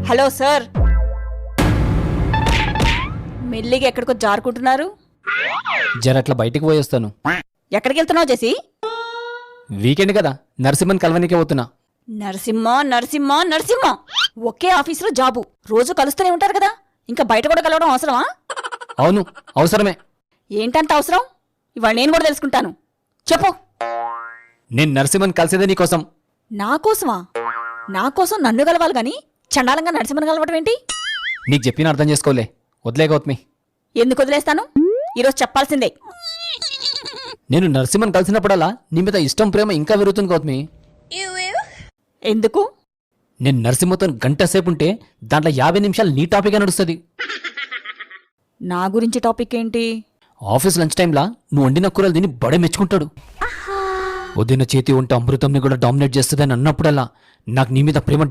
Hello sir, మెల్లిగా ఎక్కడికో జారుకుంటున్నారు. జరట్లా బయటికి పోయేస్తాను. ఎక్కడికి వెళ్తున్నావు జెసి? వీకెండ్ కదా, నరసింహన్ కలవనికే పోతున్నా. నరసింహ నరసింహ నరసింహ, ఒకే ఆఫీసులో జాబు, రోజు కలుస్తూనే ఉంటారు కదా, ఇంకా బయట కూడా కలవడం అవసరమా? అవును, అవసరమే. ఏంటంత అవసరం? ఇవాళ నేను కూడా తెలుసుకుంటాను. చెప్పు. నేను నరసింహన్ కలిసేదే నీకోసం. నా కోసమా? నా కోసం నన్ను కలవాలి గాని చండాలంగా నరసింహన్ కలవటం ఏంటి? నీకు చెప్పిన అర్థం చేసుకోలే, వదిలే గౌతమి. ఎందుకు వదిలేస్తాను? ఈరోజు చెప్పాల్సిందే. నేను నరసింహన్ కలిసినప్పుడల్లా నీ మీద ఇష్టం ప్రేమ ఇంకా పెరుగుతుంది గౌతమి. ఎందుకు? నేను నరసింహతో గంట సేపు ఉంటే దాంట్లో 50 నిమిషాలు నీ టాపిక్గా నడుస్తుంది. నా గురించి టాపిక్ ఏంటి? ఆఫీస్ లంచ్ టైంలా నువ్వు వండిన కూరలు తిని బడే మెచ్చుకుంటాడు. వదిన చేతి వంట అమృతంని కూడా డామినేట్ చేస్తుందని అన్నప్పుడల్లా నాకు నీ మీద ప్రేమ